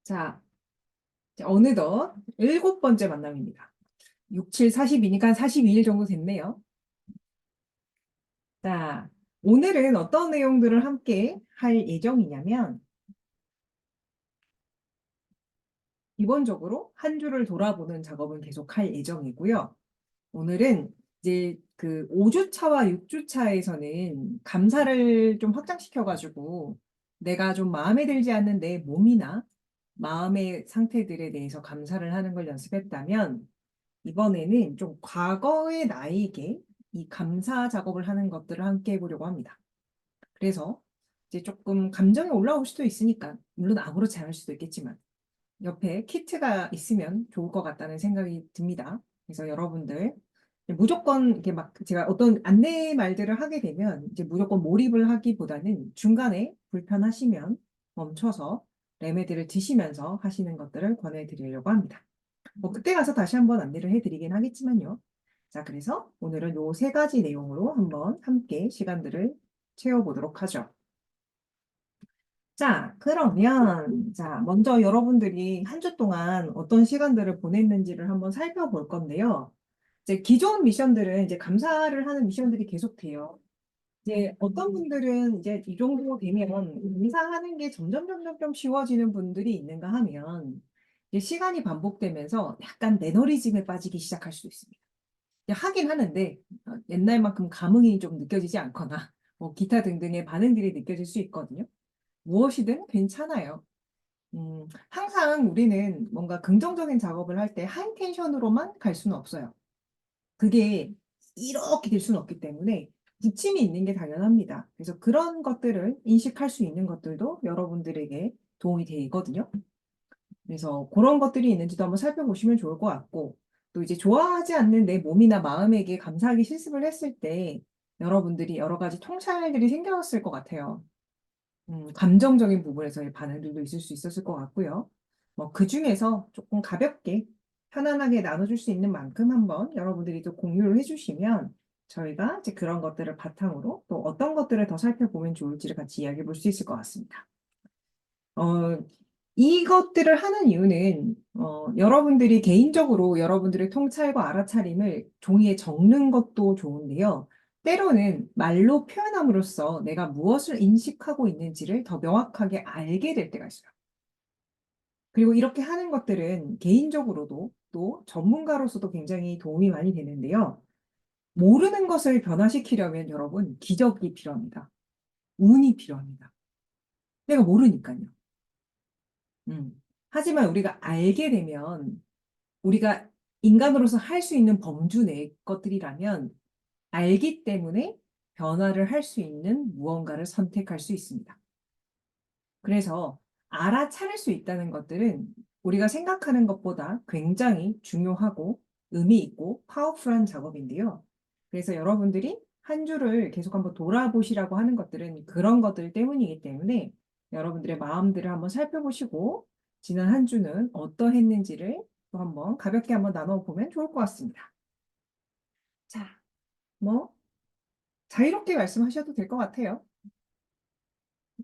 자, 이제 어느덧 7번째 만남입니다. 6, 7, 42니까 42일 정도 됐네요. 자, 오늘은 어떤 내용들을 함께 할 예정이냐면, 기본적으로 한 주를 돌아보는 작업은 계속 할 예정이고요. 오늘은 이제 그 5주차와 6주차에서는 감사를 좀 확장시켜가지고, 내가 좀 마음에 들지 않는 내 몸이나 마음의 상태들에 대해서 감사를 하는 걸 연습했다면, 이번에는 좀 과거의 나에게 이 감사 작업을 하는 것들을 함께 해보려고 합니다. 그래서 이제 조금 감정이 올라올 수도 있으니까, 물론 아무렇지 않을 수도 있겠지만, 옆에 키트가 있으면 좋을 것 같다는 생각이 듭니다. 그래서 여러분들, 무조건 이렇게 막 제가 어떤 안내 말들을 하게 되면 이제 무조건 몰입을 하기보다는 중간에 불편하시면 멈춰서 레메디를 드시면서 하시는 것들을 권해드리려고 합니다. 뭐 그때 가서 다시 한번 안내를 해드리긴 하겠지만요. 자, 그래서 오늘은 요 세 가지 내용으로 한번 함께 시간들을 채워보도록 하죠. 자, 그러면, 자, 먼저 여러분들이 한 주 동안 어떤 시간들을 보냈는지를 한번 살펴볼 건데요. 이제 기존 미션들은 이제 감사를 하는 미션들이 계속돼요. 이제 어떤 분들은 이제 이 정도 되면 감사하는 게 점점 좀 쉬워지는 분들이 있는가 하면 이제 시간이 반복되면서 약간 매너리즘에 빠지기 시작할 수도 있습니다. 이제 하긴 하는데 옛날만큼 감흥이 좀 느껴지지 않거나 뭐 기타 등등의 반응들이 느껴질 수 있거든요. 무엇이든 괜찮아요. 항상 우리는 뭔가 긍정적인 작업을 할 때 하이 텐션으로만 갈 수는 없어요. 그게 이렇게 될 수는 없기 때문에 부침이 있는 게 당연합니다. 그래서 그런 것들을 인식할 수 있는 것들도 여러분들에게 도움이 되거든요. 그래서 그런 것들이 있는지도 한번 살펴보시면 좋을 것 같고, 또 이제 좋아하지 않는 내 몸이나 마음에게 감사하기 실습을 했을 때 여러분들이 여러 가지 통찰들이 생겼을 것 같아요. 감정적인 부분에서의 반응들도 있을 수 있었을 것 같고요. 뭐 그 중에서 조금 가볍게 편안하게 나눠줄 수 있는 만큼 한번 여러분들이 또 공유를 해주시면 저희가 이제 그런 것들을 바탕으로 또 어떤 것들을 더 살펴보면 좋을지를 같이 이야기해 볼 수 있을 것 같습니다. 어, 이것들을 하는 이유는 여러분들이 개인적으로 여러분들의 통찰과 알아차림을 종이에 적는 것도 좋은데요. 때로는 말로 표현함으로써 내가 무엇을 인식하고 있는지를 더 명확하게 알게 될 때가 있어요. 그리고 이렇게 하는 것들은 개인적으로도 또 전문가로서도 굉장히 도움이 많이 되는데요. 모르는 것을 변화시키려면 여러분 기적이 필요합니다. 운이 필요합니다. 내가 모르니까요. 음. 하지만 우리가 알게 되면 우리가 인간으로서 할 수 있는 범주 내 것들이라면 알기 때문에 변화를 할 수 있는 무언가를 선택할 수 있습니다. 그래서 알아차릴 수 있다는 것들은 우리가 생각하는 것보다 굉장히 중요하고 의미 있고 파워풀한 작업인데요. 그래서 여러분들이 한 주를 계속 한번 돌아보시라고 하는 것들은 그런 것들 때문이기 때문에 여러분들의 마음들을 한번 살펴보시고 지난 한 주는 어떠했는지를 또 한번 가볍게 한번 나눠보면 좋을 것 같습니다. 자, 뭐 자유롭게 말씀하셔도 될 것 같아요.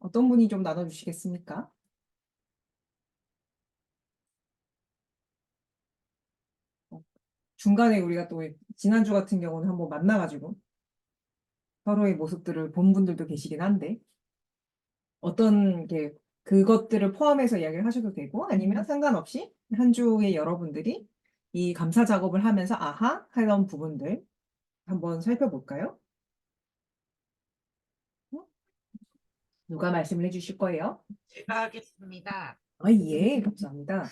어떤 분이 좀 나눠주시겠습니까? 중간에 우리가 또 지난주 같은 경우는 한번 만나가지고 서로의 모습들을 본 분들도 계시긴 한데 어떤 게 그것들을 포함해서 이야기를 하셔도 되고 아니면 상관없이 한 주에 여러분들이 이 감사 작업을 하면서 아하 하던 부분들 한번 살펴볼까요? 어? 누가 말씀을 해주실 거예요? 제가 하겠습니다. 아, 예, 감사합니다.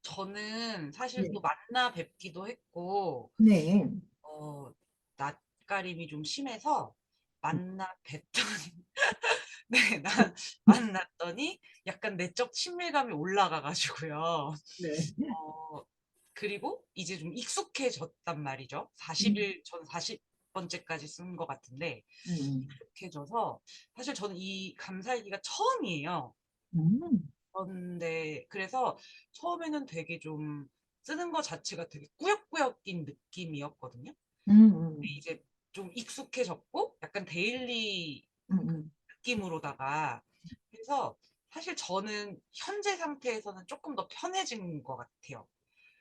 저는 사실 또 네. 만나 뵙기도 했고, 네. 어, 낯가림이 좀 심해서 만나 뵀더니, 네, 만났더니 약간 내적 친밀감이 올라가가지고요. 네. 그리고 이제 좀 익숙해졌단 말이죠. 음, 40일, 전 40번째까지 쓴 것 같은데, 음, 익숙해져서 사실 저는 이 감사일기가 처음이에요. 음, 그런데 그래서 처음에는 되게 좀 쓰는 것 자체가 되게 꾸역꾸역인 느낌이었거든요. 근데 음, 이제 좀 익숙해졌고 약간 데일리 음, 느낌으로다가 해서 사실 저는 현재 상태에서는 조금 더 편해진 것 같아요.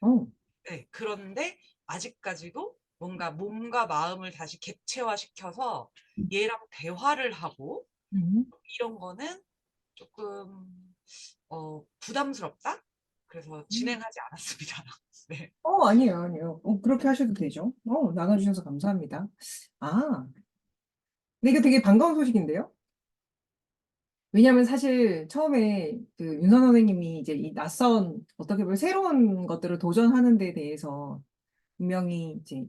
어, 네, 그런데 아직까지도 뭔가 몸과 마음을 다시 객체화시켜서 얘랑 대화를 하고 음. 이런 거는 조금 부담스럽다? 그래서 음. 진행하지 않았습니다. 네. 아니에요, 아니에요. 그렇게 하셔도 되죠. 나눠주셔서 감사합니다. 아, 근데 이거 되게 반가운 소식인데요? 왜냐면 사실 처음에 그 윤선 선생님이 이제 이 낯선 어떻게 보면 새로운 것들을 도전하는 데 대해서 분명히 이제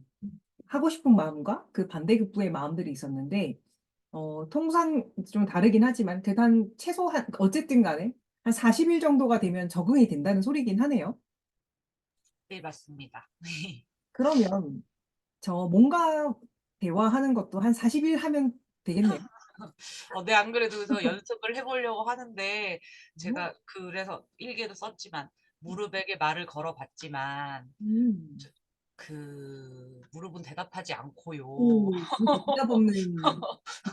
하고 싶은 마음과 그 반대급부의 마음들이 있었는데, 통상 좀 다르긴 하지만 대단 최소한 어쨌든 간에 한 40일 정도가 되면 적응이 된다는 소리긴 하네요. 네, 맞습니다. 그러면 저 뭔가 대화하는 것도 한 40일 하면 되겠네요. 네, 안 그래도 그래서 연습을 해보려고 하는데, 어? 제가 그래서 일기에도 썼지만, 무릎에게 말을 걸어봤지만, 음. 무릎은 대답하지 않고요. 그렇죠.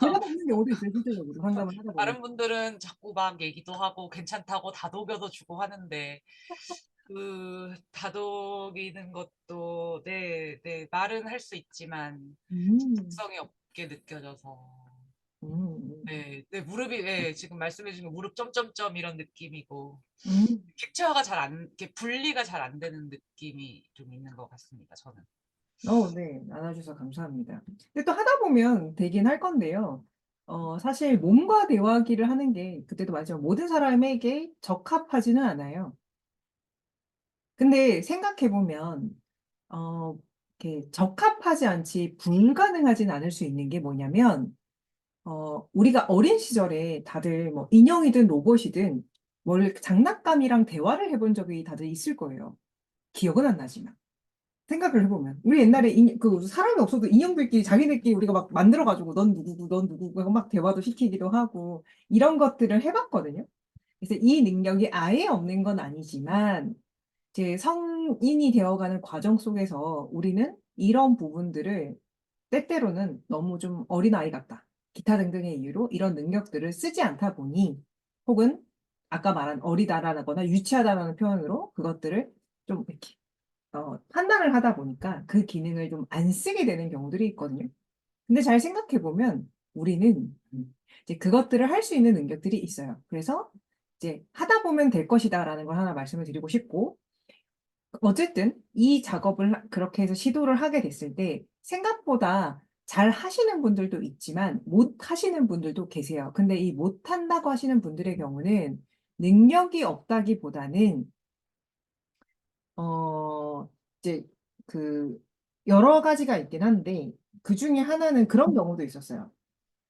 대답 없는 경우도 있어요, 실제적으로 상담을 하다 보면. 다른 분들은 자꾸 막 얘기도 하고, 괜찮다고 다독여도 주고 하는데, 다독이는 것도, 네, 네, 말은 할 수 있지만, 음. 즉성이 없게 느껴져서. 음. 네, 네, 무릎이, 네, 지금 말씀해주신 거 무릎 점점점 이런 느낌이고, 음. 객체화가 잘 안, 이렇게 분리가 잘 안 되는 느낌이 좀 있는 것 같습니다, 저는. 네. 나눠주셔서 감사합니다. 근데 또 하다 보면 되긴 할 건데요. 사실 몸과 대화하기를 하는 게 그때도 말했지만 모든 사람에게 적합하지는 않아요. 근데 생각해보면, 어, 이렇게 적합하지 않지 불가능하진 않을 수 있는 게 뭐냐면, 우리가 어린 시절에 다들 뭐 인형이든 로봇이든 뭘 장난감이랑 대화를 해본 적이 다들 있을 거예요. 기억은 안 나지만. 생각을 해보면. 우리 옛날에 그 사람이 없어도 인형들끼리 자기들끼리 우리가 막 만들어가지고 넌 누구고 넌 누구고 하고 막 대화도 시키기도 하고 이런 것들을 해봤거든요. 그래서 이 능력이 아예 없는 건 아니지만 이제 성인이 되어가는 과정 속에서 우리는 이런 부분들을 때때로는 너무 좀 어린아이 같다. 기타 등등의 이유로 이런 능력들을 쓰지 않다 보니 혹은 아까 말한 어리다라거나 유치하다라는 표현으로 그것들을 좀 이렇게 판단을 하다 보니까 그 기능을 좀 안 쓰게 되는 경우들이 있거든요. 근데 잘 생각해 보면 우리는 이제 그것들을 할 수 있는 능력들이 있어요. 그래서 이제 하다 보면 될 것이다라는 걸 하나 말씀을 드리고 싶고 어쨌든 이 작업을 그렇게 해서 시도를 하게 됐을 때 생각보다 잘 하시는 분들도 있지만 못 하시는 분들도 계세요. 근데 이 못한다고 하시는 분들의 경우는 능력이 없다기보다는 어 이제 그 여러 가지가 있긴 한데 그중에 하나는 그런 경우도 있었어요.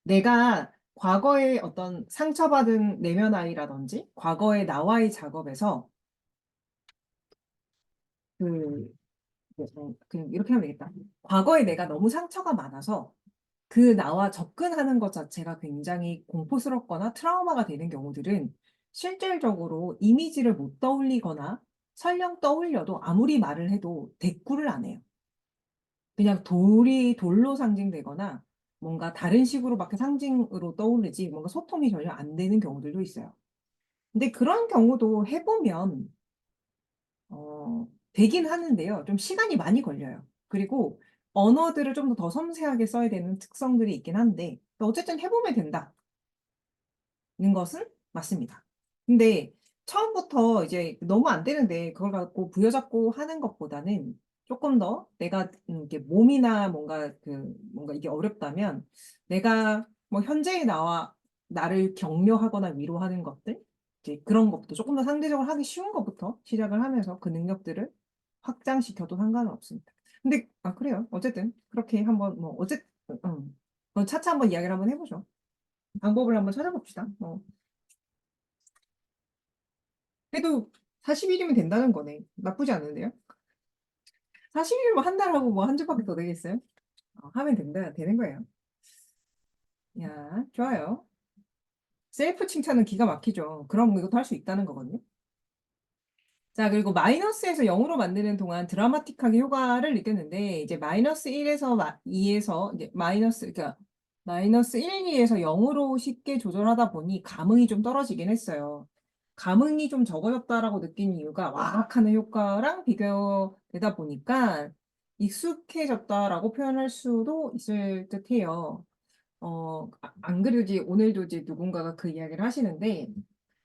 내가 과거에 어떤 상처받은 내면 아이라든지 과거의 나와의 작업에서 그 그냥 이렇게 하면 되겠다. 과거에 내가 너무 상처가 많아서 그 나와 접근하는 것 자체가 굉장히 공포스럽거나 트라우마가 되는 경우들은 실질적으로 이미지를 못 떠올리거나 설령 떠올려도 아무리 말을 해도 대꾸를 안 해요. 그냥 돌로 상징되거나 뭔가 다른 식으로밖에 상징으로 떠오르지 뭔가 소통이 전혀 안 되는 경우들도 있어요. 근데 그런 경우도 해보면 되긴 하는데요. 좀 시간이 많이 걸려요. 그리고 언어들을 좀 더 섬세하게 써야 되는 특성들이 있긴 한데 어쨌든 해보면 된다는 것은 맞습니다. 근데 처음부터 이제 너무 안 되는데 그걸 갖고 부여잡고 하는 것보다는 조금 더 내가 이게 몸이나 뭔가 이게 어렵다면 내가 뭐 현재의 나와 나를 격려하거나 위로하는 것들 이제 그런 것부터 조금 더 상대적으로 하기 쉬운 것부터 시작을 하면서 그 능력들을 확장시켜도 상관은 없습니다. 근데 그래요. 어쨌든 그렇게 한번 뭐 차차 한번 이야기를 한번 해보죠. 방법을 한번 찾아봅시다. 그래도 40일이면 된다는 거네. 나쁘지 않은데요? 40일이면 한 달하고 뭐 한 주밖에 더 되겠어요? 하면 되는 거예요. 야, 좋아요. 셀프 칭찬은 기가 막히죠. 그럼 이것도 할 수 있다는 거거든요. 자, 그리고 마이너스에서 0으로 만드는 동안 드라마틱하게 효과를 느꼈는데, 이제 마이너스 1에서 2에서 이제 마이너스, 그러니까 마이너스 1, 2에서 0으로 쉽게 조절하다 보니 감흥이 좀 떨어지긴 했어요. 감흥이 좀 적어졌다라고 느낀 이유가 와악하는 효과랑 비교되다 보니까 익숙해졌다라고 표현할 수도 있을 듯해요. 안 그래도 오늘도 이제 누군가가 그 이야기를 하시는데,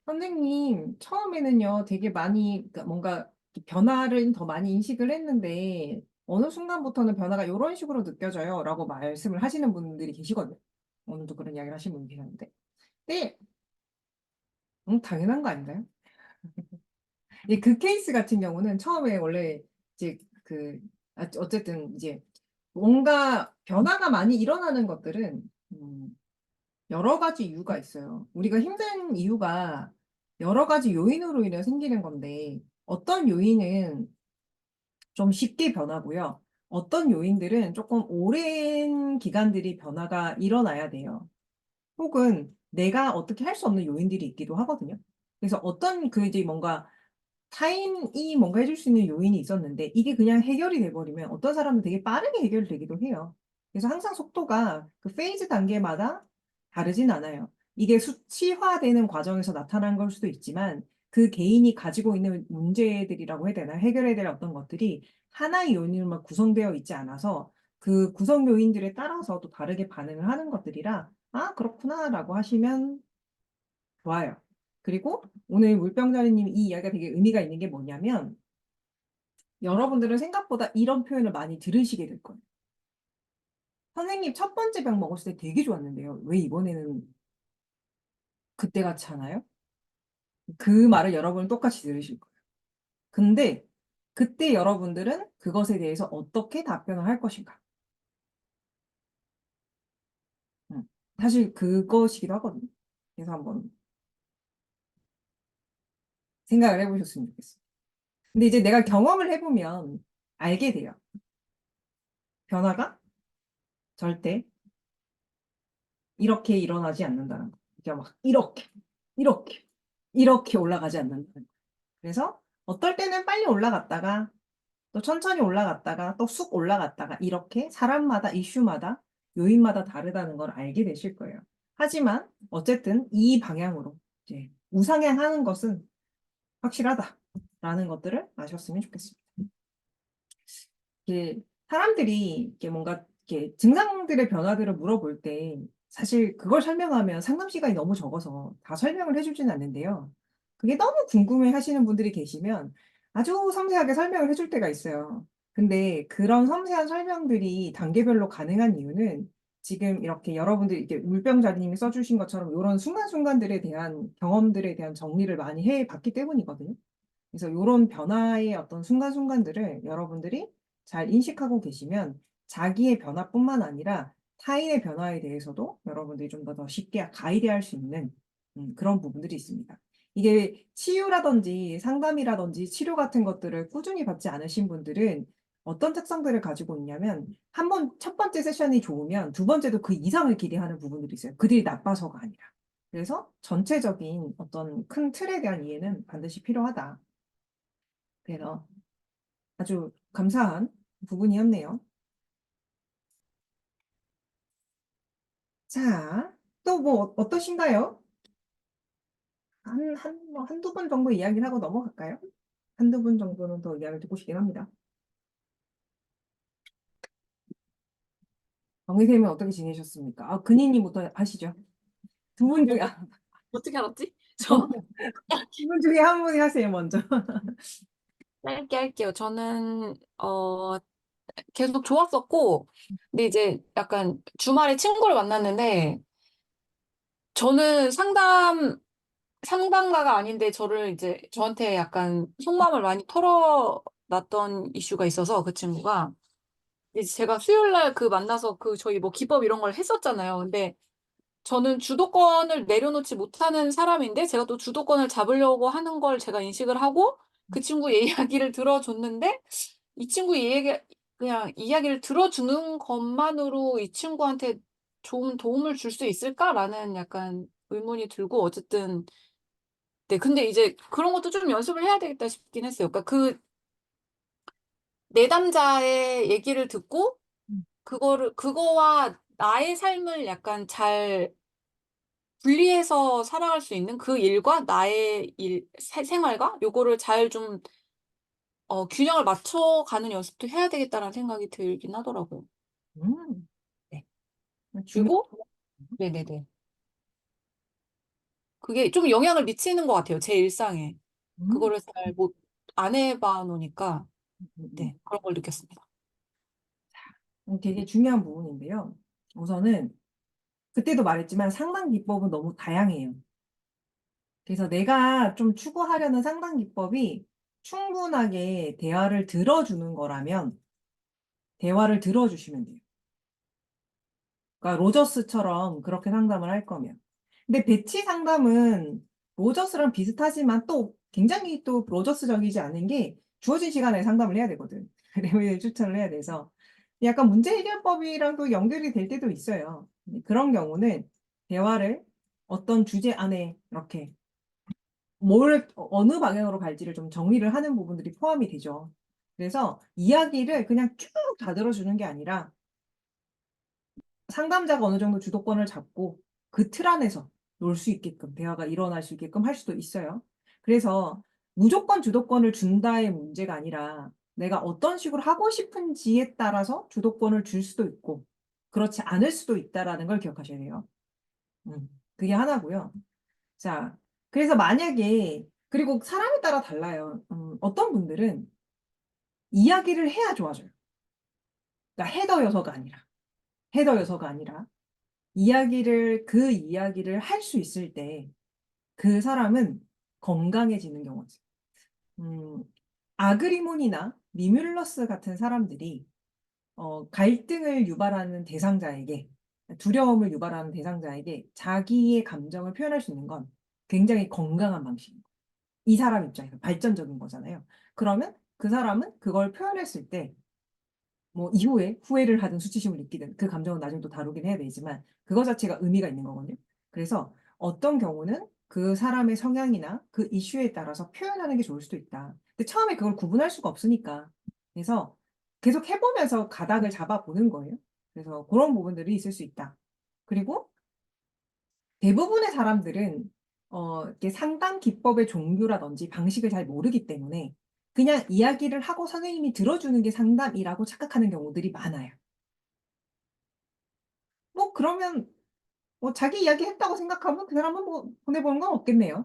선생님, 처음에는요, 되게 많이, 그러니까 뭔가 변화를 더 많이 인식을 했는데, 어느 순간부터는 변화가 이런 식으로 느껴져요. 라고 말씀을 하시는 분들이 계시거든요. 오늘도 그런 이야기를 하신 분이 계셨는데. 근데, 당연한 거 아닌가요? 그 케이스 같은 경우는 처음에 원래 이제 어쨌든 이제 뭔가 변화가 많이 일어나는 것들은, 여러 가지 이유가 있어요. 우리가 힘든 이유가 여러 가지 요인으로 인해 생기는 건데, 어떤 요인은 좀 쉽게 변하고요. 어떤 요인들은 조금 오랜 기간들이 변화가 일어나야 돼요. 혹은 내가 어떻게 할 수 없는 요인들이 있기도 하거든요. 그래서 어떤 이제 뭔가 타인이 뭔가 해줄 수 있는 요인이 있었는데 이게 그냥 해결이 돼버리면 어떤 사람은 되게 빠르게 해결되기도 해요. 그래서 항상 속도가 그 페이즈 단계마다 다르진 않아요. 이게 수치화되는 과정에서 나타난 걸 수도 있지만 그 개인이 가지고 있는 문제들이라고 해야 되나 해결해야 될 어떤 것들이 하나의 요인으로만 구성되어 있지 않아서 그 구성 요인들에 따라서 또 다르게 반응을 하는 것들이라 아, 그렇구나라고 하시면 좋아요. 그리고 오늘 물병자리님 이 이야기가 되게 의미가 있는 게 뭐냐면 여러분들은 생각보다 이런 표현을 많이 들으시게 될 거예요. 선생님 첫 번째 병 먹었을 때 되게 좋았는데요. 왜 이번에는 그때 같지 않아요? 그 말을 여러분은 똑같이 들으실 거예요. 근데 그때 여러분들은 그것에 대해서 어떻게 답변을 할 것인가? 음, 사실 그것이기도 하거든요. 그래서 한번 생각을 해보셨으면 좋겠어요. 근데 이제 내가 경험을 해보면 알게 돼요. 변화가 절대 이렇게 일어나지 않는다는 거. 그러니까 막 이렇게, 이렇게 올라가지 않는다는 거. 그래서 어떨 때는 빨리 올라갔다가 또 천천히 올라갔다가 또 쑥 올라갔다가 이렇게 사람마다 이슈마다 요인마다 다르다는 걸 알게 되실 거예요. 하지만 어쨌든 이 방향으로 이제 우상향하는 것은 확실하다라는 것들을 아셨으면 좋겠습니다. 이게 사람들이 이렇게 뭔가 이렇게 증상들의 변화들을 물어볼 때 사실 그걸 설명하면 상담 시간이 너무 적어서 다 설명을 해주지는 않는데요. 그게 너무 궁금해 하시는 분들이 계시면 아주 섬세하게 설명을 해줄 때가 있어요. 근데 그런 섬세한 설명들이 단계별로 가능한 이유는 지금 이렇게 여러분들이 이렇게 물병자리님이 써주신 것처럼 이런 순간순간들에 대한 경험들에 대한 정리를 많이 해봤기 때문이거든요. 그래서 이런 변화의 어떤 순간순간들을 여러분들이 잘 인식하고 계시면 자기의 변화뿐만 아니라 타인의 변화에 대해서도 여러분들이 좀 더 쉽게 가이드할 수 있는 그런 부분들이 있습니다. 이게 치유라든지 상담이라든지 치료 같은 것들을 꾸준히 받지 않으신 분들은 어떤 특성들을 가지고 있냐면 한 번 첫 번째 세션이 좋으면 두 번째도 그 이상을 기대하는 부분들이 있어요. 그들이 나빠서가 아니라. 그래서 전체적인 어떤 큰 틀에 대한 이해는 반드시 필요하다. 그래서 아주 감사한 부분이었네요. 자, 또 뭐 어떠신가요? 한두 번 정도 이야기를 하고 넘어갈까요? 한두 분 정도는 더 이야기를 듣고 싶긴 합니다. 정희쌤은 어떻게 지내셨습니까? 아, 근희님부터 하시죠. 두 분 중에, 어떻게 알았지? 저 두 분 중에 한 분이 하세요, 먼저. 짧게 할게요. 저는 계속 좋았었고, 근데 이제 약간 주말에 친구를 만났는데, 저는 상담가가 아닌데 저를 이제 저한테 약간 속마음을 많이 털어놨던 이슈가 있어서 그 친구가 이제 제가 수요일 날 그 만나서 그 저희 뭐 기법 이런 걸 했었잖아요. 근데 저는 주도권을 내려놓지 못하는 사람인데 제가 또 주도권을 잡으려고 하는 걸 제가 인식을 하고 그 친구의 이야기를 들어줬는데 이 친구 얘기 그냥 이야기를 들어주는 것만으로 이 친구한테 좋은 도움을 줄 수 있을까라는 약간 의문이 들고 어쨌든 네 근데 이제 그런 것도 좀 연습을 해야 되겠다 싶긴 했어요. 그러니까 그 내담자의 얘기를 듣고 그거와 나의 삶을 약간 잘 분리해서 살아갈 수 있는 그 일과 나의 생활과 요거를 잘 좀 균형을 맞춰가는 연습도 해야 되겠다라는 생각이 들긴 하더라고요. 음, 네. 중요, 그리고 네네네. 그게 좀 영향을 미치는 것 같아요. 제 일상에. 음, 그거를 잘 안 해봐 놓으니까 음, 음. 네, 그런 걸 느꼈습니다. 되게 중요한 부분인데요. 우선은 그때도 말했지만 상담 기법은 너무 다양해요. 그래서 내가 좀 추구하려는 상담 기법이 충분하게 대화를 들어주는 거라면 대화를 들어주시면 돼요. 그러니까 로저스처럼 그렇게 상담을 할 거면. 근데 배치 상담은 로저스랑 비슷하지만 또 굉장히 또 로저스적이지 않은 게 주어진 시간에 상담을 해야 되거든. 레벨 추천을 해야 돼서 약간 문제 해결법이랑 또 연결이 될 때도 있어요. 그런 경우는 대화를 어떤 주제 안에 이렇게 어느 방향으로 갈지를 좀 정리를 하는 부분들이 포함이 되죠. 그래서 이야기를 그냥 쭉 다 들어주는 게 아니라 상담자가 어느 정도 주도권을 잡고 그 틀 안에서 놀 수 있게끔 대화가 일어날 수 있게끔 할 수도 있어요. 그래서 무조건 주도권을 준다의 문제가 아니라 내가 어떤 식으로 하고 싶은지에 따라서 주도권을 줄 수도 있고 그렇지 않을 수도 있다라는 걸 기억하셔야 돼요. 그게 하나고요. 자, 그래서 만약에 그리고 사람에 따라 달라요. 어떤 분들은 이야기를 해야 좋아져요. 그러니까 헤더 요소가 아니라 그 이야기를 할 수 있을 때 그 사람은 건강해지는 경우지. 음, 아그리몬이나 리뮬러스 같은 사람들이 갈등을 유발하는 대상자에게 두려움을 유발하는 대상자에게 자기의 감정을 표현할 수 있는 건 굉장히 건강한 방식이에요. 이 사람 입장에서 발전적인 거잖아요. 그러면 그 사람은 그걸 표현했을 때 뭐 이후에 후회를 하든 수치심을 느끼든 그 감정은 나중에 또 다루긴 해야 되지만 그거 자체가 의미가 있는 거거든요. 그래서 어떤 경우는 그 사람의 성향이나 그 이슈에 따라서 표현하는 게 좋을 수도 있다. 근데 처음에 그걸 구분할 수가 없으니까. 그래서 계속 해보면서 가닥을 잡아보는 거예요. 그래서 그런 부분들이 있을 수 있다. 그리고 대부분의 사람들은 이렇게 상담 기법의 종류라든지 방식을 잘 모르기 때문에 그냥 이야기를 하고 선생님이 들어주는 게 상담이라고 착각하는 경우들이 많아요. 뭐 그러면 뭐 자기 이야기 했다고 생각하면 그 사람은 뭐 보내보는 건 없겠네요.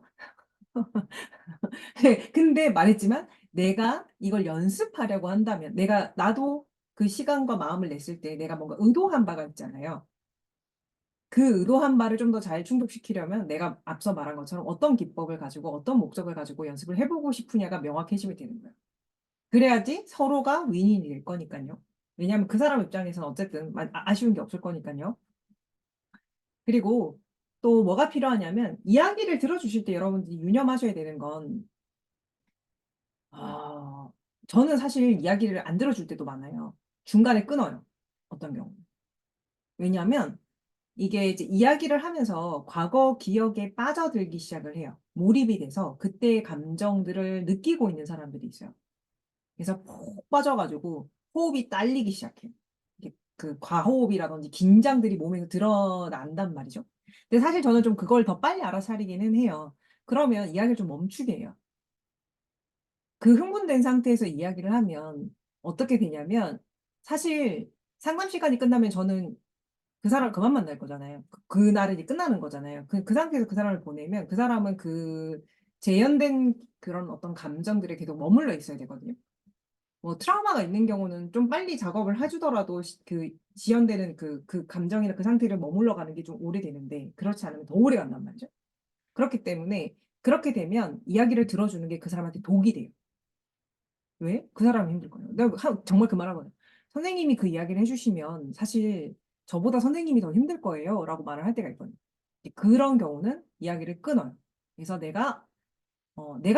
근데 말했지만 내가 이걸 연습하려고 한다면 나도 그 시간과 마음을 냈을 때 내가 뭔가 의도한 바가 있잖아요. 그 의도한 바를 좀 더 잘 충족시키려면 내가 앞서 말한 것처럼 어떤 기법을 가지고 어떤 목적을 가지고 연습을 해보고 싶으냐가 명확해지면 되는 거예요. 그래야지 서로가 윈윈이 될 거니까요. 왜냐하면 그 사람 입장에서는 어쨌든 아쉬운 게 없을 거니까요. 그리고 또 뭐가 필요하냐면 이야기를 들어주실 때 여러분들이 유념하셔야 되는 건 아, 저는 사실 이야기를 안 들어줄 때도 많아요. 중간에 끊어요. 어떤 경우. 왜냐하면 이게 이제 이야기를 하면서 과거 기억에 빠져들기 시작을 해요. 몰입이 돼서 그때의 감정들을 느끼고 있는 사람들이 있어요. 그래서 푹 빠져가지고 호흡이 딸리기 시작해요. 이게 그 과호흡이라든지 긴장들이 몸에서 드러난단 말이죠. 근데 사실 저는 좀 그걸 더 빨리 알아차리기는 해요. 그러면 이야기를 좀 멈추게 해요. 그 흥분된 상태에서 이야기를 하면 어떻게 되냐면 사실 상담 시간이 끝나면 저는 그 사람 그만 만날 거잖아요. 그날이 이제 끝나는 거잖아요. 그 상태에서 그 사람을 보내면 그 사람은 그 재현된 그런 어떤 감정들에 계속 머물러 있어야 되거든요. 뭐 트라우마가 있는 경우는 좀 빨리 작업을 해주더라도 그 지연되는 그 감정이나 그 상태를 머물러 가는 게 좀 오래되는데 그렇지 않으면 더 오래 간단 말이죠. 그렇기 때문에 그렇게 되면 이야기를 들어주는 게 그 사람한테 독이 돼요. 왜? 그 사람이 힘들 거예요. 내가 정말 그 말 하거든요. 선생님이 그 이야기를 해주시면 사실 저보다 선생님이 더 힘들 거예요. 라고 말을 할 때가 있거든요. 그런 경우는 이야기를 끊어요. 그래서 내가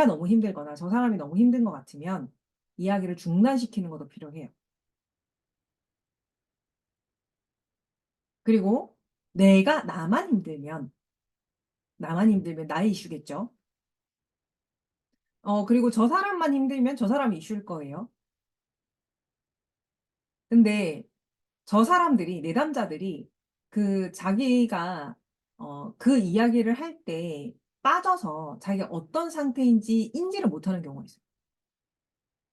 너무 힘들거나 저 사람이 너무 힘든 것 같으면 이야기를 중단시키는 것도 필요해요. 그리고 내가 나만 힘들면 나의 이슈겠죠. 그리고 저 사람만 힘들면 저 사람이 이슈일 거예요. 근데 저 사람들이, 내담자들이 그 자기가 그 이야기를 할 때 빠져서 자기가 어떤 상태인지 인지를 못하는 경우가 있어요.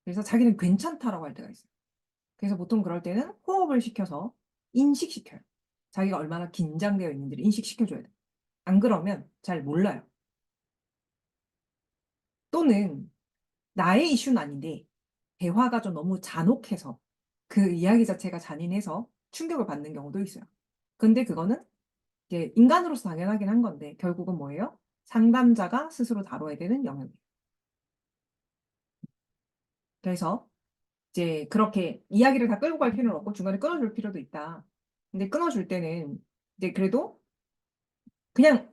그래서 자기는 괜찮다라고 할 때가 있어요. 그래서 보통 그럴 때는 호흡을 시켜서 인식시켜요. 자기가 얼마나 긴장되어 있는지를 인식시켜줘야 돼요. 안 그러면 잘 몰라요. 또는 나의 이슈는 아닌데 대화가 좀 너무 잔혹해서 그 이야기 자체가 잔인해서 충격을 받는 경우도 있어요. 근데 그거는 이제 인간으로서 당연하긴 한 건데 결국은 뭐예요? 상담자가 스스로 다뤄야 되는 영역이에요. 그래서 이제 그렇게 이야기를 다 끌고 갈 필요는 없고 중간에 끊어줄 필요도 있다. 근데 끊어줄 때는 이제 그래도 그냥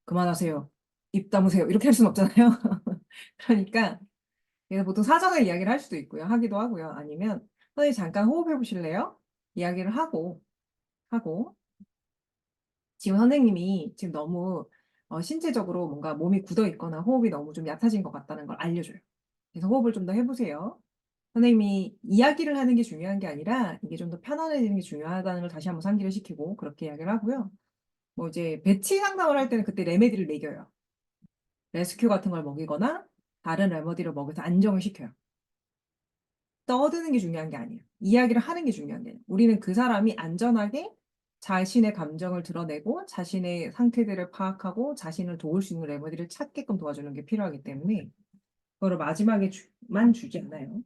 그만하세요. 입 다무세요. 이렇게 할 수는 없잖아요. 그러니까 그래서 보통 사전에 이야기를 할 수도 있고요. 하기도 하고요. 아니면 선생님 잠깐 호흡해 보실래요? 이야기를 하고 지금 선생님이 지금 너무 신체적으로 뭔가 몸이 굳어 있거나 호흡이 너무 좀 얕아진 것 같다는 걸 알려줘요. 그래서 호흡을 좀 더 해보세요. 선생님이 이야기를 하는 게 중요한 게 아니라 이게 좀 더 편안해지는 게 중요하다는 걸 다시 한번 상기를 시키고 그렇게 이야기를 하고요. 뭐 이제 배치 상담을 할 때는 그때 레메디를 먹여요. 레스큐 같은 걸 먹이거나 다른 레머디를 먹여서 안정을 시켜요. 떠드는 게 중요한 게 아니에요. 이야기를 하는 게 중요한 게 아니에요. 우리는 그 사람이 안전하게 자신의 감정을 드러내고 자신의 상태들을 파악하고 자신을 도울 수 있는 레머디를 찾게끔 도와주는 게 필요하기 때문에 그거를 마지막에만 주지 않아요.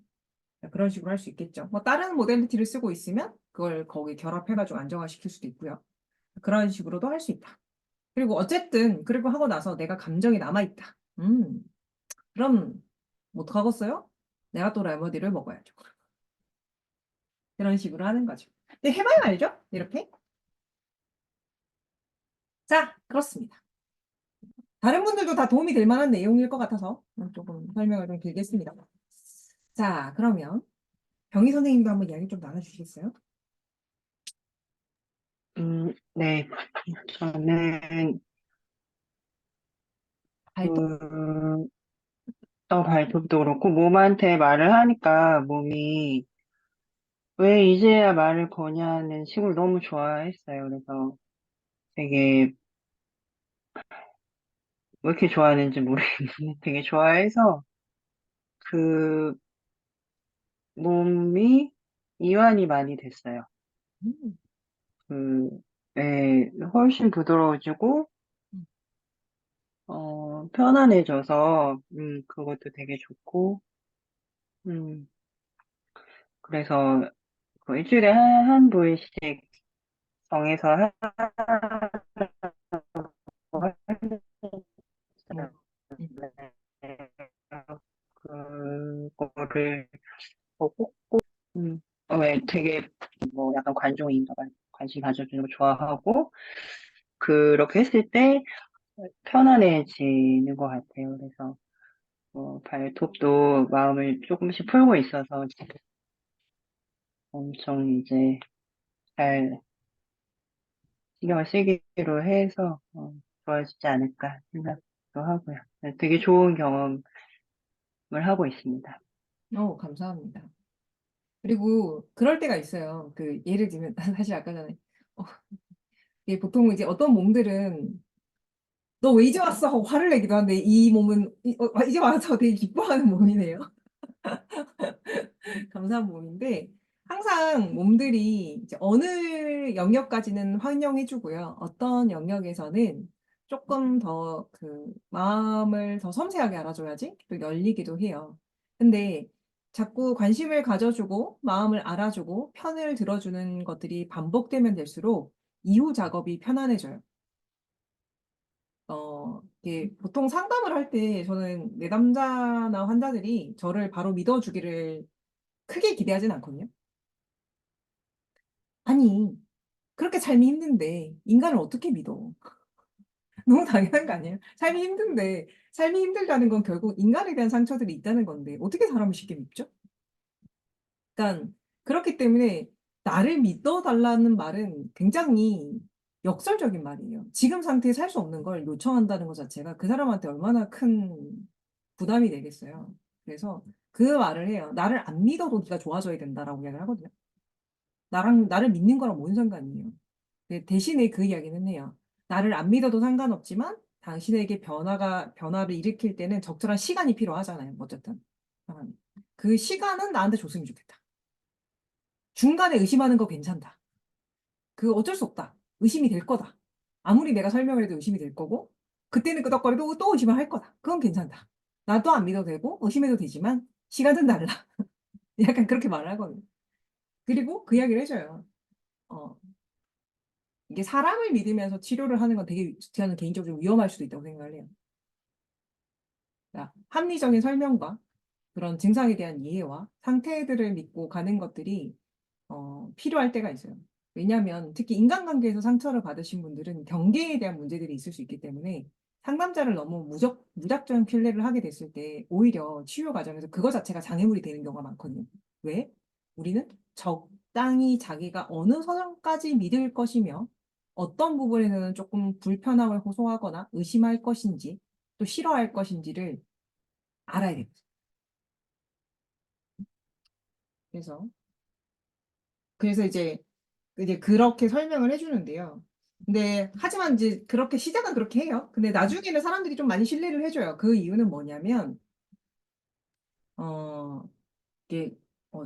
그런 식으로 할 수 있겠죠. 뭐 다른 모델리티를 쓰고 있으면 그걸 거기 결합해가지고 안정화시킬 수도 있고요. 그런 식으로도 할 수 있다. 그리고 어쨌든 그리고 하고 나서 내가 감정이 남아있다. 그럼 뭐 어떡하겠어요? 내가 또 레머디를 먹어야죠. 그런 식으로 하는 거죠. 근데 해봐야 알죠? 이렇게. 자, 그렇습니다. 다른 분들도 다 도움이 될 만한 내용일 것 같아서 조금 설명을 좀 길게 했습니다. 자, 그러면 병희 선생님도 한번 이야기 좀 나눠주시겠어요? 네. 저는 발톱. 발톱도 그렇고 몸한테 말을 하니까 몸이 왜 이제야 말을 거냐는 식으로 너무 좋아했어요. 그래서 되게 왜 이렇게 좋아하는지 모르겠는데 되게 좋아해서 그 몸이 이완이 많이 됐어요. 음, 그, 네, 훨씬 부드러워지고 음. 편안해져서 그것도 되게 좋고 음, 그래서 그 일주일에 한 부위씩 정해서 음, 하려고 어, 음, 했어요. 그거를 꼭, 왜 되게 뭐 약간 관종인가 봐. 관심 가져주는 거 좋아하고, 그렇게 했을 때 편안해지는 것 같아요. 그래서 발톱도 마음을 조금씩 풀고 있어서 엄청 이제 잘 신경을 쓰기로 해서 좋아지지 않을까 생각도 하고요. 네, 되게 좋은 경험을 하고 있습니다. 감사합니다. 그리고 그럴 때가 있어요. 그 예를 들면 사실 아까 전에 어, 이게 보통 이제 어떤 몸들은 너 왜 이제 왔어? 하고 화를 내기도 하는데 이 몸은 이제 와서 되게 기뻐하는 몸이네요. 감사한 몸인데 항상 몸들이 이제 어느 영역까지는 환영해주고요. 어떤 영역에서는 조금 더 그 마음을 더 섬세하게 알아줘야지 또 열리기도 해요. 근데 자꾸 관심을 가져주고 마음을 알아주고 편을 들어주는 것들이 반복되면 될수록 이후 작업이 편안해져요. 이게 보통 상담을 할 때 저는 내담자나 환자들이 저를 바로 믿어주기를 크게 기대하진 않거든요. 아니, 그렇게 삶이 힘든데 인간을 어떻게 믿어? 너무 당연한 거 아니에요? 삶이 힘든데 삶이 힘들다는 건 결국 인간에 대한 상처들이 있다는 건데 어떻게 사람을 쉽게 믿죠? 그러니까 그렇기 때문에 나를 믿어달라는 말은 굉장히 역설적인 말이에요. 지금 상태에 살 수 없는 걸 요청한다는 것 자체가 그 사람한테 얼마나 큰 부담이 되겠어요. 그래서 그 말을 해요. 나를 안 믿어도 네가 좋아져야 된다라고 이야기를 하거든요. 나를 믿는 거랑 뭔 상관이에요. 대신에 그 이야기는 해요. 나를 안 믿어도 상관없지만 당신에게 변화를 일으킬 때는 적절한 시간이 필요하잖아요. 어쨌든. 그 시간은 나한테 줬으면 좋겠다. 중간에 의심하는 거 괜찮다. 그 어쩔 수 없다. 의심이 될 거다. 아무리 내가 설명을 해도 의심이 될 거고, 그때는 끄덕거려도 또 의심을 할 거다. 그건 괜찮다. 나도 안 믿어도 되고, 의심해도 되지만, 시간은 달라. 약간 그렇게 말을 하거든요. 그리고 그 이야기를 해줘요. 어, 이게 사람을 믿으면서 치료를 하는 건 되게 저는 개인적으로 좀 위험할 수도 있다고 생각을 해요. 그러니까 합리적인 설명과 그런 증상에 대한 이해와 상태들을 믿고 가는 것들이 필요할 때가 있어요. 왜냐하면 특히 인간관계에서 상처를 받으신 분들은 경계에 대한 문제들이 있을 수 있기 때문에 상담자를 너무 무작정 신뢰를 하게 됐을 때 오히려 치유 과정에서 그거 자체가 장애물이 되는 경우가 많거든요. 왜? 우리는 적당히 자기가 어느 선까지 믿을 것이며 어떤 부분에서는 조금 불편함을 호소하거나 의심할 것인지 또 싫어할 것인지를 알아야 돼요. 그래서 이제 그렇게 설명을 해주는데요. 근데 하지만 이제 그렇게 시작은 그렇게 해요. 근데 나중에는 사람들이 좀 많이 신뢰를 해줘요. 그 이유는 뭐냐면 어 이게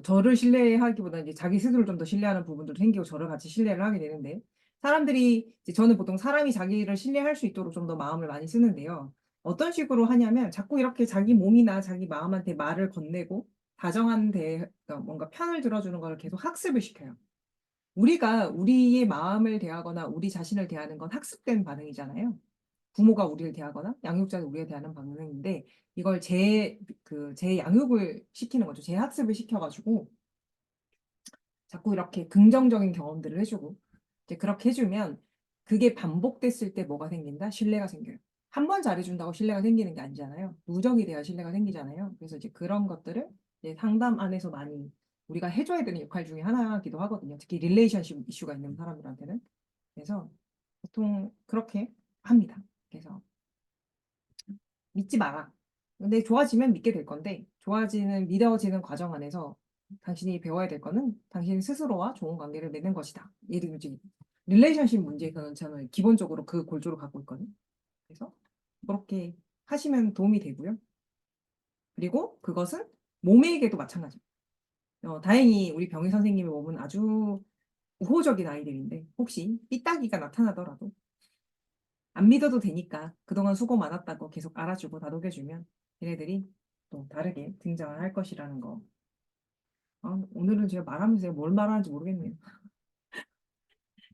저를 신뢰하기보다 이제 자기 스스로를 좀 더 신뢰하는 부분들도 생기고 저를 같이 신뢰를 하게 되는데 사람들이 이제 저는 보통 사람이 자기를 신뢰할 수 있도록 좀 더 마음을 많이 쓰는데요. 어떤 식으로 하냐면 자꾸 이렇게 자기 몸이나 자기 마음한테 말을 건네고 다정한 그러니까 뭔가 편을 들어주는 걸 계속 학습을 시켜요. 우리가 우리의 마음을 대하거나 우리 자신을 대하는 건 학습된 반응이잖아요. 부모가 우리를 대하거나 양육자가 우리를 대하는 반응인데 이걸 재양육을 시키는 거죠. 재학습을 시켜가지고 자꾸 이렇게 긍정적인 경험들을 해주고 이제 그렇게 해주면 그게 반복됐을 때 뭐가 생긴다? 신뢰가 생겨요. 한 번 잘해준다고 신뢰가 생기는 게 아니잖아요. 누적이 돼야 신뢰가 생기잖아요. 그래서 이제 그런 것들을 이제 상담 안에서 많이 우리가 해줘야 되는 역할 중에 하나이기도 하거든요. 특히 릴레이션십 이슈가 있는 사람들한테는. 그래서 보통 그렇게 합니다. 그래서 믿지 마라. 근데 좋아지면 믿게 될 건데 믿어지는 과정 안에서 당신이 배워야 될 거는 당신 스스로와 좋은 관계를 맺는 것이다. 예를 들면 릴레이션십 문제에서는 저는 기본적으로 그 골조를 갖고 있거든요. 그래서 그렇게 하시면 도움이 되고요. 그리고 그것은 몸에게도 마찬가지입니다. 다행히 우리 병의 선생님의 몸은 아주 우호적인 아이들인데 혹시 삐딱이가 나타나더라도 안 믿어도 되니까 그동안 수고 많았다고 계속 알아주고 다독여주면 얘네들이 또 다르게 등장을 할 것이라는 거. 오늘은 제가 말하면서 제가 뭘 말하는지 모르겠네요.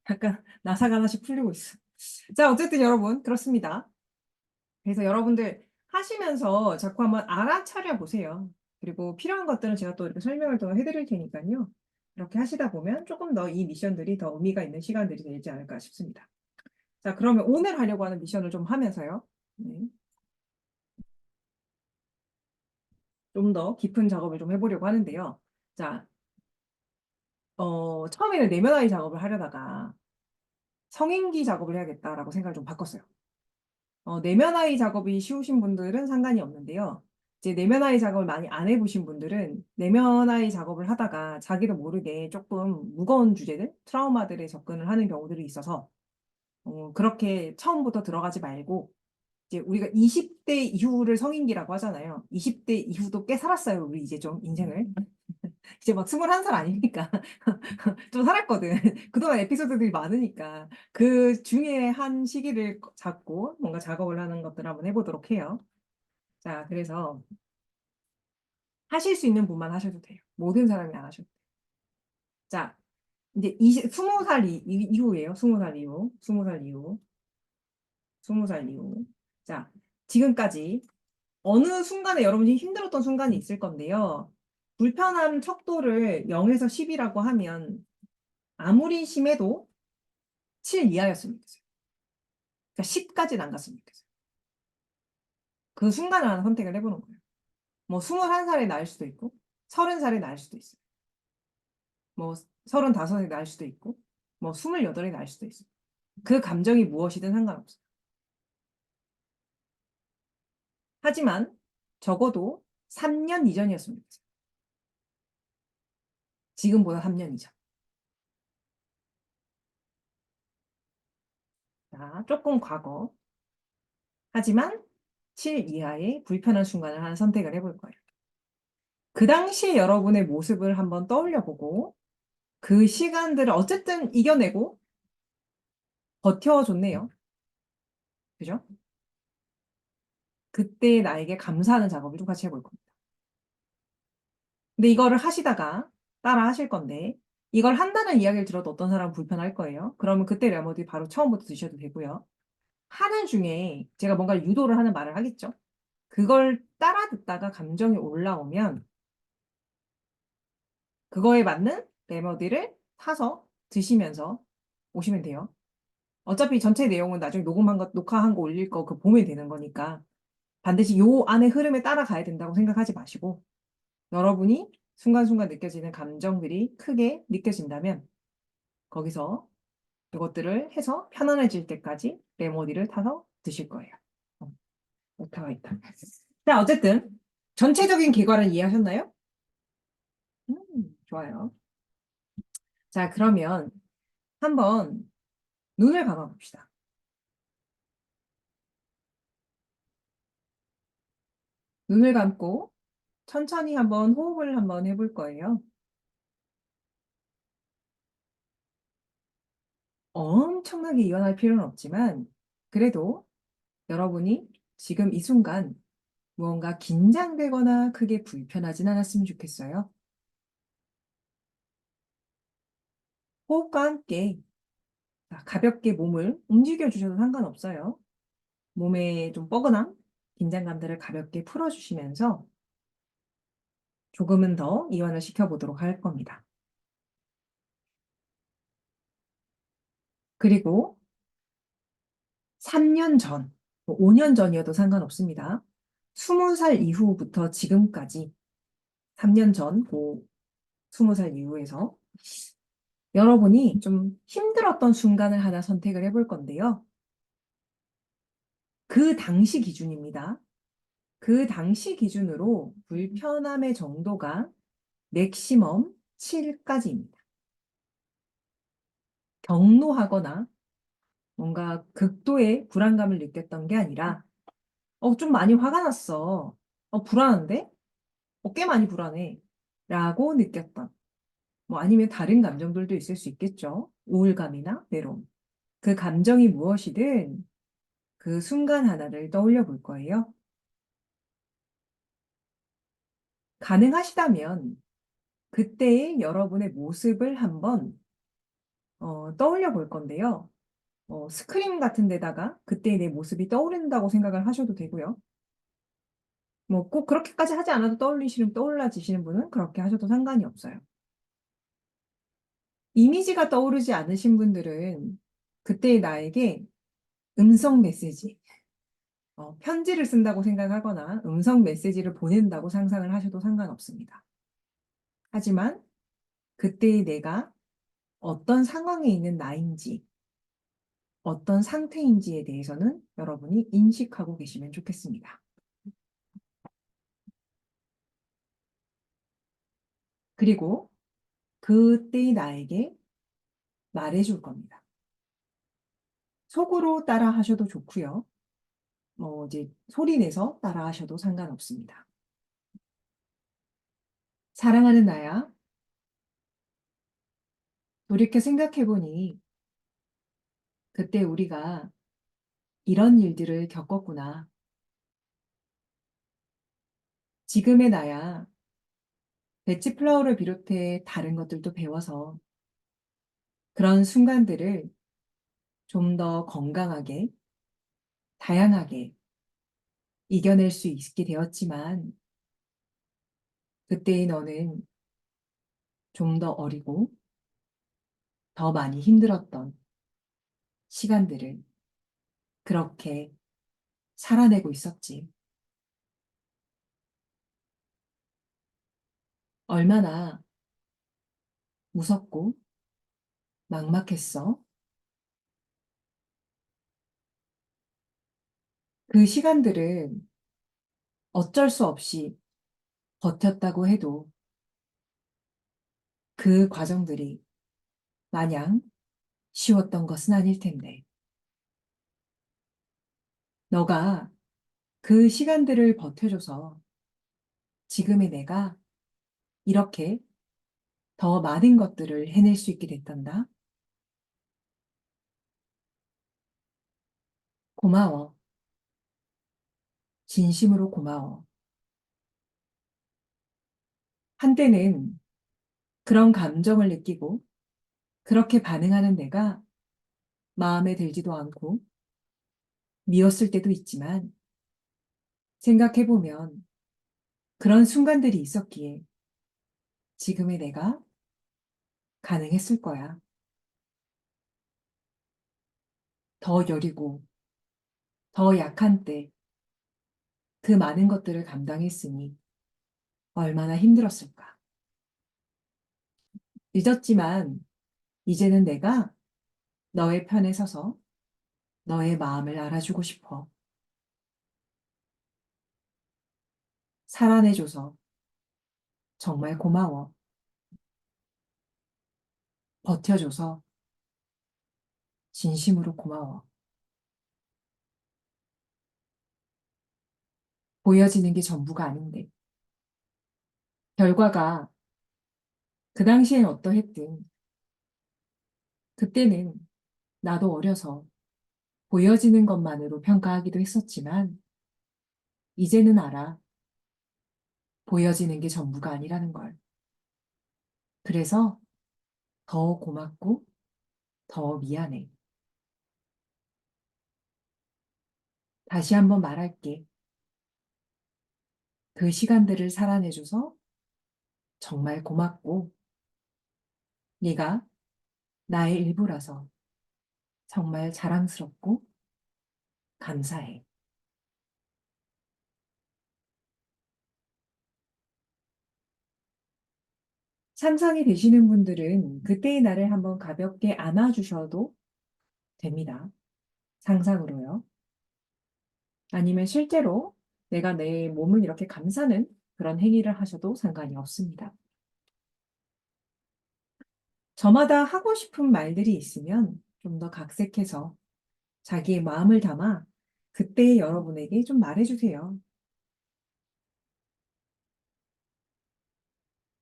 약간 나사가 하나씩 풀리고 있어. 자, 어쨌든 여러분 그렇습니다. 그래서 여러분들 하시면서 자꾸 한번 알아차려 보세요. 그리고 필요한 것들은 제가 또 이렇게 설명을 더 해드릴 테니까요. 이렇게 하시다 보면 조금 더 이 미션들이 더 의미가 있는 시간들이 되지 않을까 싶습니다. 자, 그러면 오늘 하려고 하는 미션을 좀 하면서요. 네. 좀 더 깊은 작업을 좀 해보려고 하는데요. 자, 처음에는 내면화의 작업을 하려다가 성인기 작업을 해야겠다라고 생각을 좀 바꿨어요. 내면화의 작업이 쉬우신 분들은 상관이 없는데요. 이제 내면화의 작업을 많이 안 해보신 분들은 내면화의 작업을 하다가 자기도 모르게 조금 무거운 주제들, 트라우마들에 접근을 하는 경우들이 있어서 그렇게 처음부터 들어가지 말고 이제 우리가 20대 이후를 성인기라고 하잖아요. 20대 이후도 꽤 살았어요. 우리 이제 좀 인생을. 이제 막 21살 아니니까 좀 살았거든. 그동안 에피소드들이 많으니까 그 중에 한 시기를 잡고 뭔가 작업을 하는 것들을 한번 해보도록 해요. 자, 그래서 하실 수 있는 분만 하셔도 돼요. 모든 사람이 안 하셔도 돼요. 자, 이제 20살 이후예요. 20살 이후. 20살 이후. 20살 이후. 자, 지금까지 어느 순간에 여러분이 힘들었던 순간이 있을 건데요. 불편함 척도를 0에서 10이라고 하면 아무리 심해도 7 이하였으면 좋겠어요. 그러니까 10까지는 안 갔으면 좋겠어요. 그 순간을 하나 선택을 해보는 거예요. 뭐 21살에 나을 수도 있고 30살에 나을 수도 있어요. 뭐 35에 나을 수도 있고 뭐 28에 나을 수도 있어요. 그 감정이 무엇이든 상관없어요. 하지만 적어도 3년 이전이었으면 좋겠어요. 지금보다 3년 이전. 자, 조금 과거. 하지만 7 이하의 불편한 순간을 하나 선택을 해볼 거예요. 그 당시에 여러분의 모습을 한번 떠올려 보고 그 시간들을 어쨌든 이겨내고 버텨줬네요. 그죠? 그때 나에게 감사하는 작업을 똑같이 해볼 겁니다. 근데 이거를 하시다가 따라 하실 건데 이걸 한다는 이야기를 들어도 어떤 사람은 불편할 거예요. 그러면 그때 레머디 바로 처음부터 드셔도 되고요. 하는 중에 제가 뭔가 유도를 하는 말을 하겠죠. 그걸 따라 듣다가 감정이 올라오면 그거에 맞는 레머디를 타서 드시면서 오시면 돼요. 어차피 전체 내용은 나중에 녹음한 거, 녹화한 거 올릴 거 그 보면 되는 거니까 반드시 요 안에 흐름에 따라가야 된다고 생각하지 마시고 여러분이 순간순간 느껴지는 감정들이 크게 느껴진다면 거기서 이것들을 해서 편안해질 때까지 레모디를 타서 드실 거예요. 오타가 있다. 자, 어쨌든 전체적인 결과를 이해하셨나요? 좋아요. 자, 그러면 한번 눈을 감아 봅시다. 눈을 감고 천천히 한번 호흡을 한번 해볼 거예요. 엄청나게 이완할 필요는 없지만 그래도 여러분이 지금 이 순간 무언가 긴장되거나 크게 불편하진 않았으면 좋겠어요. 호흡과 함께 가볍게 몸을 움직여 주셔도 상관없어요. 몸에 좀 뻐근함, 긴장감들을 가볍게 풀어주시면서 조금은 더 이완을 시켜보도록 할 겁니다. 그리고 3년 전, 5년 전이어도 상관없습니다. 20살 이후부터 지금까지 3년 전, 20살 이후에서 여러분이 좀 힘들었던 순간을 하나 선택을 해볼 건데요. 그 당시 기준입니다. 그 당시 기준으로 불편함의 정도가 맥시멈 7까지입니다. 경노하거나 뭔가 극도의 불안감을 느꼈던 게 아니라 좀 많이 화가 났어. 불안한데? 꽤 많이 불안해. 라고 느꼈던 뭐 아니면 다른 감정들도 있을 수 있겠죠. 우울감이나 외로움. 그 감정이 무엇이든 그 순간 하나를 떠올려 볼 거예요. 가능하시다면 그때의 여러분의 모습을 한번 떠올려 볼 건데요. 스크린 같은 데다가 그때의 내 모습이 떠오른다고 생각을 하셔도 되고요. 뭐 꼭 그렇게까지 하지 않아도 떠올라지시는 분은 그렇게 하셔도 상관이 없어요. 이미지가 떠오르지 않으신 분들은 그때의 나에게 음성 메시지, 편지를 쓴다고 생각하거나 음성 메시지를 보낸다고 상상을 하셔도 상관없습니다. 하지만 그때의 내가 어떤 상황에 있는 나인지, 어떤 상태인지에 대해서는 여러분이 인식하고 계시면 좋겠습니다. 그리고 그때의 나에게 말해줄 겁니다. 속으로 따라 하셔도 좋고요. 이제 소리 내서 따라 하셔도 상관없습니다. 사랑하는 나야, 돌이켜 생각해보니 그때 우리가 이런 일들을 겪었구나. 지금의 나야, 배치플라워를 비롯해 다른 것들도 배워서 그런 순간들을 좀 더 건강하게, 다양하게 이겨낼 수 있게 되었지만 그때의 너는 좀 더 어리고 더 많이 힘들었던 시간들을 그렇게 살아내고 있었지. 얼마나 무섭고 막막했어. 그 시간들은 어쩔 수 없이 버텼다고 해도 그 과정들이 마냥 쉬웠던 것은 아닐 텐데. 너가 그 시간들을 버텨줘서 지금의 내가 이렇게 더 많은 것들을 해낼 수 있게 됐단다. 고마워. 진심으로 고마워. 한때는 그런 감정을 느끼고 그렇게 반응하는 내가 마음에 들지도 않고 미웠을 때도 있지만 생각해보면 그런 순간들이 있었기에 지금의 내가 가능했을 거야. 더 여리고 더 약한 때 그 많은 것들을 감당했으니 얼마나 힘들었을까. 늦었지만 이제는 내가 너의 편에 서서 너의 마음을 알아주고 싶어. 살아내줘서 정말 고마워. 버텨줘서 진심으로 고마워. 보여지는 게 전부가 아닌데. 결과가 그 당시엔 어떠했든 그때는 나도 어려서 보여지는 것만으로 평가하기도 했었지만 이제는 알아. 보여지는 게 전부가 아니라는 걸. 그래서 더 고맙고 더 미안해. 다시 한번 말할게. 그 시간들을 살아내줘서 정말 고맙고 네가 나의 일부라서 정말 자랑스럽고 감사해. 상상이 되시는 분들은 그때의 나를 한번 가볍게 안아주셔도 됩니다. 상상으로요. 아니면 실제로 내가 내 몸을 이렇게 감싸는 그런 행위를 하셔도 상관이 없습니다. 저마다 하고 싶은 말들이 있으면 좀 더 각색해서 자기의 마음을 담아 그때의 여러분에게 좀 말해주세요.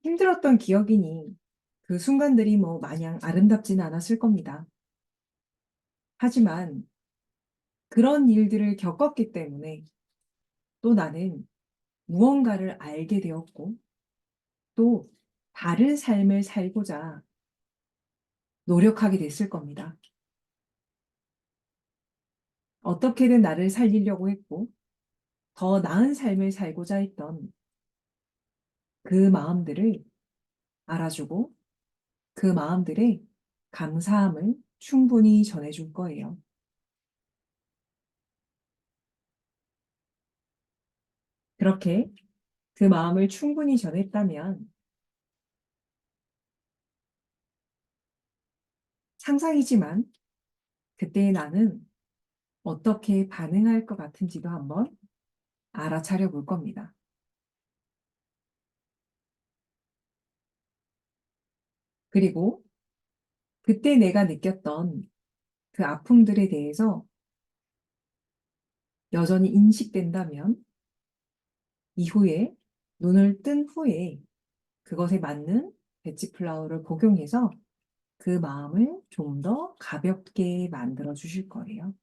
힘들었던 기억이니 그 순간들이 뭐 마냥 아름답지는 않았을 겁니다. 하지만 그런 일들을 겪었기 때문에 또 나는 무언가를 알게 되었고 또 다른 삶을 살고자 노력하게 됐을 겁니다. 어떻게든 나를 살리려고 했고 더 나은 삶을 살고자 했던 그 마음들을 알아주고 그 마음들의 감사함을 충분히 전해줄 거예요. 그렇게 그 마음을 충분히 전했다면 상상이지만 그때 나는 어떻게 반응할 것 같은지도 한번 알아차려 볼 겁니다. 그리고 그때 내가 느꼈던 그 아픔들에 대해서 여전히 인식된다면 이후에 눈을 뜬 후에 그것에 맞는 배치플라워를 복용해서 그 마음을 좀 더 가볍게 만들어 주실 거예요.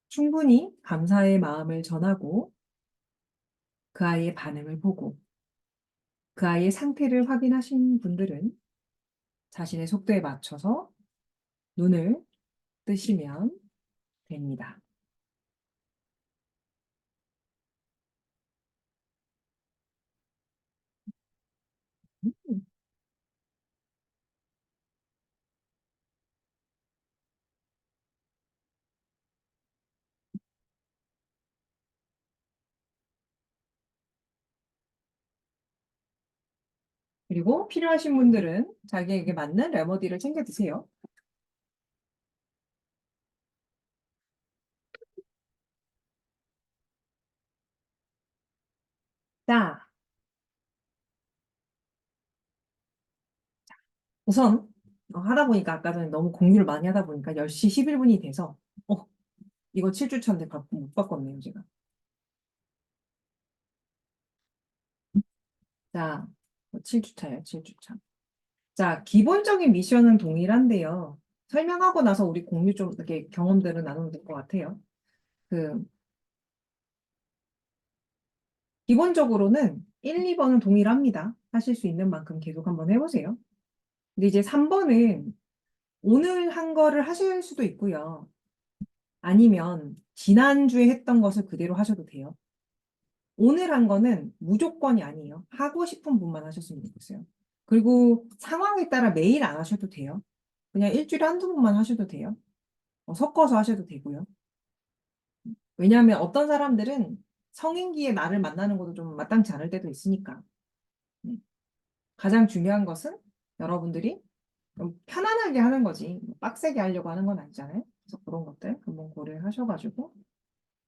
충분히 감사의 마음을 전하고 그 아이의 반응을 보고 그 아이의 상태를 확인하신 분들은 자신의 속도에 맞춰서 눈을 뜨시면 됩니다. 음. 그리고 필요하신 분들은 자기에게 맞는 레머디를 챙겨 드세요. 자, 우선 하다 보니까 아까 전에 너무 공유를 많이 하다 보니까 10시 11분이 돼서 이거 7주차인데 못 바꿨네요, 제가. 자, 7주차예요, 7주차. 자, 기본적인 미션은 동일한데요. 설명하고 나서 우리 공유 좀 이렇게 경험들을 나누면 될 것 같아요. 기본적으로는 1, 2번은 동일합니다. 하실 수 있는 만큼 계속 한번 해보세요. 근데 이제 3번은 오늘 한 거를 하실 수도 있고요. 아니면 지난주에 했던 것을 그대로 하셔도 돼요. 오늘 한 거는 무조건이 아니에요. 하고 싶은 분만 하셨으면 좋겠어요. 그리고 상황에 따라 매일 안 하셔도 돼요. 그냥 일주일에 한두 번만 하셔도 돼요. 섞어서 하셔도 되고요. 왜냐하면 어떤 사람들은 성인기에 나를 만나는 것도 좀 마땅치 않을 때도 있으니까. 가장 중요한 것은 여러분들이 좀 편안하게 하는 거지. 빡세게 하려고 하는 건 아니잖아요. 그래서 그런 것들 한번 고려하셔가지고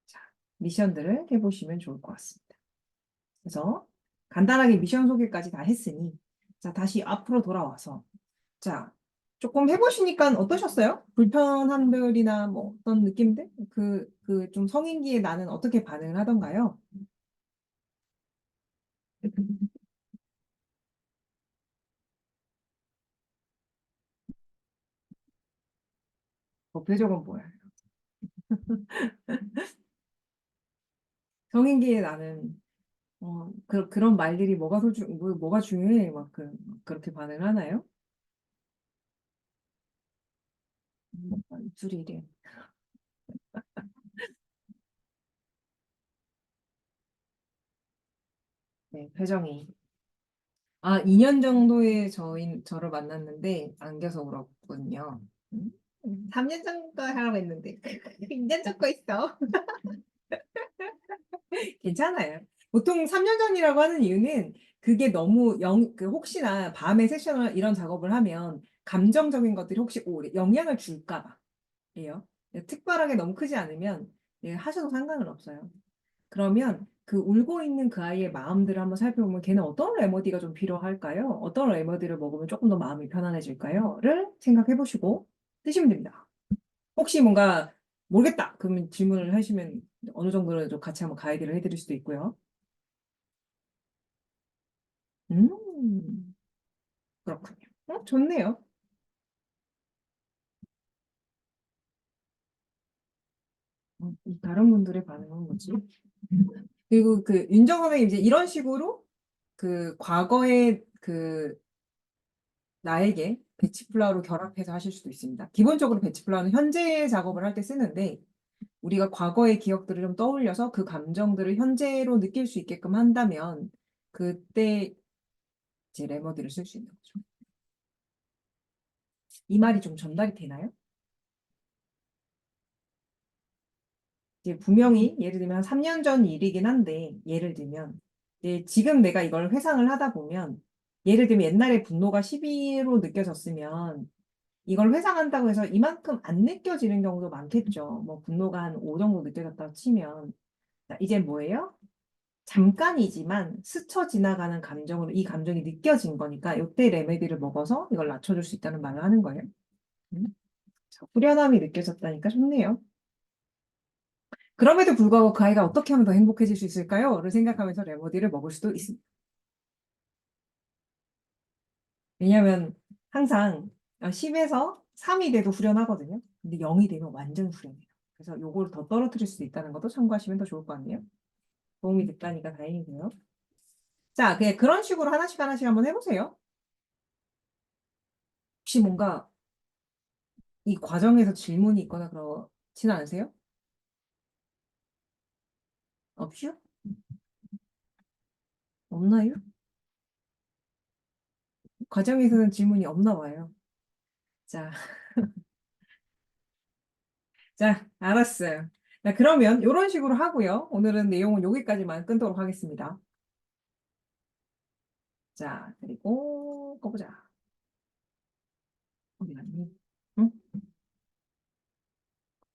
자, 미션들을 해보시면 좋을 것 같습니다. 그래서 간단하게 미션 소개까지 다 했으니 자, 다시 앞으로 돌아와서 자, 조금 해보시니까 어떠셨어요? 불편함들이나 뭐 어떤 느낌들? 좀 성인기에 나는 어떻게 반응을 하던가요? 표정은 뭐야? 성인기에 나는 그런 말들이 뭐가 중요해? 그렇게 반응을 하나요? 입술이 이래. 네, 표정이. 2년 정도의 저를 만났는데, 안겨서 울었거든요. 3년 전거 하라고 했는데, 2년 전거 있어. 괜찮아요. 보통 3년 전이라고 하는 이유는 그게 너무 혹시나 밤에 세션을 이런 작업을 하면 감정적인 것들이 혹시 영향을 줄까 봐. 예요. 특별하게 너무 크지 않으면 하셔도 상관은 없어요. 그러면 그 울고 있는 그 아이의 마음들을 한번 살펴보면 걔는 어떤 레머디가 좀 필요할까요? 어떤 레머디를 먹으면 조금 더 마음이 편안해질까요?를 생각해 보시고 쓰시면 됩니다. 혹시 뭔가 모르겠다. 그러면 질문을 하시면 어느 정도는 좀 같이 한번 가이드를 해드릴 수도 있고요. 음, 그렇군요. 좋네요. 이 다른 분들의 반응은 뭐지? 그리고 윤정 선생님 이제 이런 식으로 과거의 나에게 배치플라워로 결합해서 하실 수도 있습니다. 기본적으로 배치플라워는 현재 작업을 할 때 쓰는데 우리가 과거의 기억들을 좀 떠올려서 그 감정들을 현재로 느낄 수 있게끔 한다면 그때 이제 레머디를 쓸 수 있는 거죠. 이 말이 좀 전달이 되나요? 이제 분명히 예를 들면 3년 전 일이긴 한데 예를 들면 지금 내가 이걸 회상을 하다 보면 예를 들면 옛날에 분노가 12로 느껴졌으면 이걸 회상한다고 해서 이만큼 안 느껴지는 경우도 많겠죠. 뭐 분노가 한 5 정도 느껴졌다고 치면 자, 이제 뭐예요? 잠깐이지만 스쳐 지나가는 감정으로 이 감정이 느껴진 거니까 이때 레메디를 먹어서 이걸 낮춰줄 수 있다는 말을 하는 거예요. 자, 후련함이 느껴졌다니까 좋네요. 그럼에도 불구하고 그 아이가 어떻게 하면 더 행복해질 수 있을까요? 를 생각하면서 레머디를 먹을 수도 있습니다. 왜냐하면 항상 10에서 3이 돼도 후련하거든요. 근데 0이 되면 완전 후련해요. 그래서 요거를 더 떨어뜨릴 수도 있다는 것도 참고하시면 더 좋을 것 같네요. 도움이 됐다니까 다행이고요. 자, 그냥 그런 식으로 하나씩 하나씩 한번 해보세요. 혹시 뭔가 이 과정에서 질문이 있거나 그렇진 않으세요? 없슈? 없나요? 과정에서는 질문이 없나 봐요. 자, 자, 알았어요. 자, 그러면 이런 식으로 하고요. 오늘은 내용은 여기까지만 끊도록 하겠습니다. 자, 그리고 꺼보자. 어디 갔니?